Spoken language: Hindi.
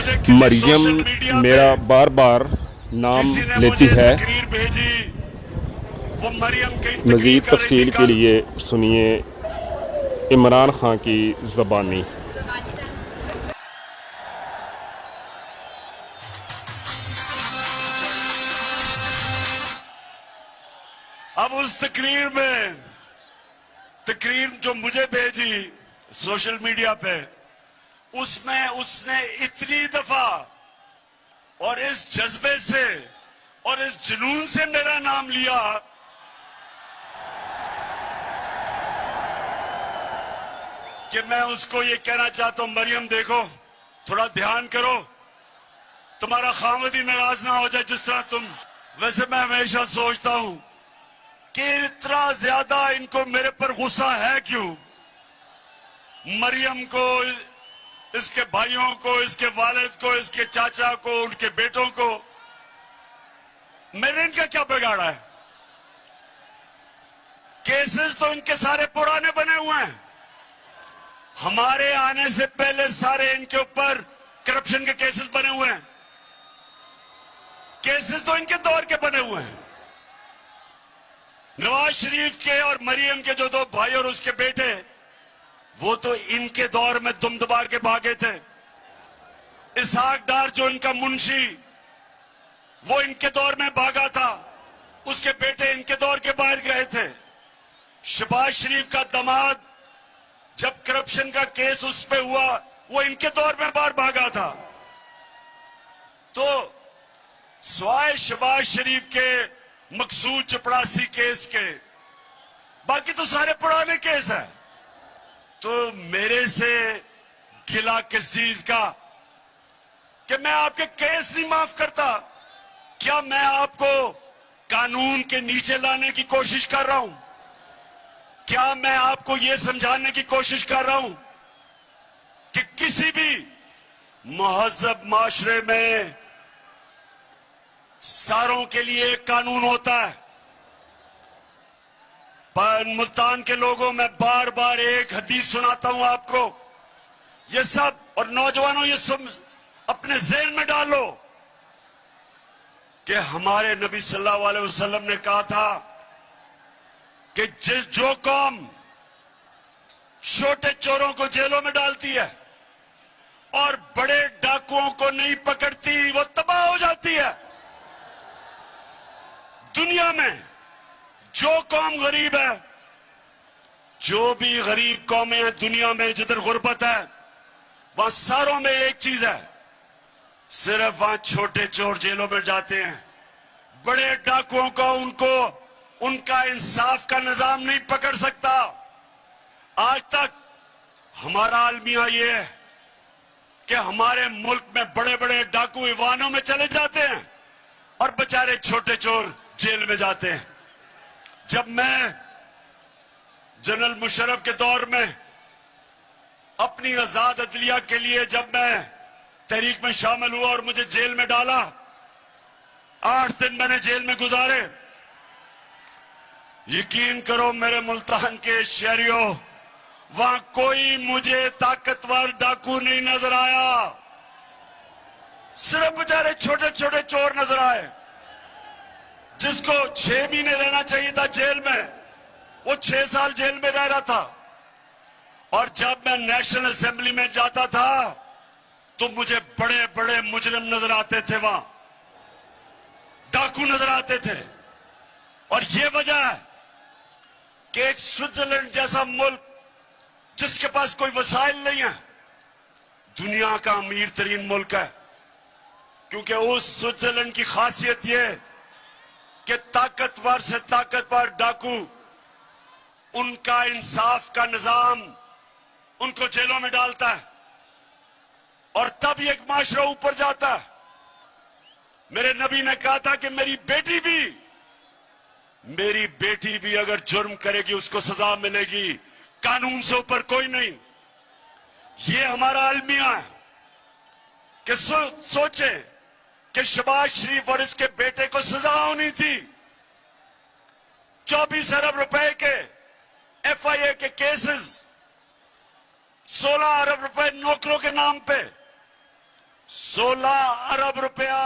मुझे किसी मरियम सोशल मीडिया मेरा पे बार बार नाम किसी ने लेती मुझे है। तकरीर भेजी, वो मरियम की तकरीर मज़ीद कर रही थी तफसील के कल। लिए सुनिए इमरान खान की ज़बानी। अब उस तकरीर जो मुझे भेजी सोशल मीडिया पे, उसमें उसने इतनी दफा और इस जज्बे से और इस जुनून से मेरा नाम लिया कि मैं उसको ये कहना चाहता हूं, मरियम देखो, थोड़ा ध्यान करो, तुम्हारा खामद ही नाराज ना हो जाए जिस तरह तुम। वैसे मैं हमेशा सोचता हूं कि इतना ज्यादा इनको मेरे पर गुस्सा है क्यों। मरियम को, इसके भाइयों को, इसके वालिद को, इसके चाचा को, उनके बेटों को, मैंने इनका क्या बिगाड़ा है। केसेस तो इनके सारे पुराने बने हुए हैं। हमारे आने से पहले सारे इनके ऊपर करप्शन के केसेस बने हुए हैं। केसेस तो इनके दौर के बने हुए हैं। नवाज शरीफ के और मरियम के जो दो भाई और उसके बेटे, वो तो इनके दौर में दुम दबाड़ के भागे थे। इसहाक डार जो इनका मुंशी, वो इनके दौर में भागा था। उसके बेटे इनके दौर के बाहर गए थे। शहबाज शरीफ का दामाद, जब करप्शन का केस उस पे हुआ, वो इनके दौर में बाहर भागा था। तो स्वाय शहबाज शरीफ के मकसूद चपड़ासी केस के, बाकी तो सारे पुराने केस हैं। तो मेरे से गिला किस चीज का कि मैं आपके केस नहीं माफ करता? क्या मैं आपको कानून के नीचे लाने की कोशिश कर रहा हूं? क्या मैं आपको यह समझाने की कोशिश कर रहा हूं कि किसी भी महज़ब माशरे में सारों के लिए एक कानून होता है? पर मुल्तान के लोगों में बार बार एक हदीस सुनाता हूं आपको, ये सब, और नौजवानों ये सब अपने ज़हन में डालो कि हमारे नबी सल्लल्लाहु अलैहि वसल्लम ने कहा था कि जो कौम छोटे चोरों को जेलों में डालती है और बड़े डाकुओं को नहीं पकड़ती, वो तबाह हो जाती है। दुनिया में जो कौम गरीब है, जो भी गरीब कौमें हैं दुनिया में, जिधर गुर्बत है, वहां सारों में एक चीज है, सिर्फ वहां छोटे चोर जेलों में जाते हैं। बड़े डाकुओं को उनका इंसाफ का निजाम नहीं पकड़ सकता। आज तक हमारा अलमिया ये है कि हमारे मुल्क में बड़े बड़े डाकू ईवानों में चले जाते हैं और बेचारे छोटे चोर जेल में जाते हैं। जब मैं जनरल मुशर्रफ के दौर में अपनी आजाद अदलिया के लिए जब मैं तहरीक में शामिल हुआ और मुझे जेल में डाला, 8 दिन मैंने जेल में गुजारे। यकीन करो मेरे मुल्तान के शहरियों, वहां कोई मुझे ताकतवर डाकू नहीं नजर आया, सिर्फ बेचारे छोटे छोटे चोर नजर आए। जिसको 6 महीने रहना चाहिए था जेल में, वो 6 साल जेल में रह रहा था। और जब मैं नेशनल असेंबली में जाता था तो मुझे बड़े बड़े मुजरिम नजर आते थे, वहां डाकू नजर आते थे। और ये वजह है कि एक स्विट्जरलैंड जैसा मुल्क जिसके पास कोई वसाइल नहीं है, दुनिया का अमीर तरीन मुल्क है, क्योंकि उस स्विट्जरलैंड की खासियत यह कि ताकतवर से ताकतवर डाकू, उनका इंसाफ का निजाम उनको जेलों में डालता है और तब एक माशरा ऊपर जाता है। मेरे नबी ने कहा था कि मेरी बेटी भी अगर जुर्म करेगी उसको सजा मिलेगी, कानून से ऊपर कोई नहीं। ये हमारा अलमिया है कि सोचे कि शहबाज शरीफ और इसके बेटे को सजा होनी थी। 24 अरब रुपए के FIA के केसेस, 16 अरब रुपए नौकरों के नाम पे, 16 अरब रुपया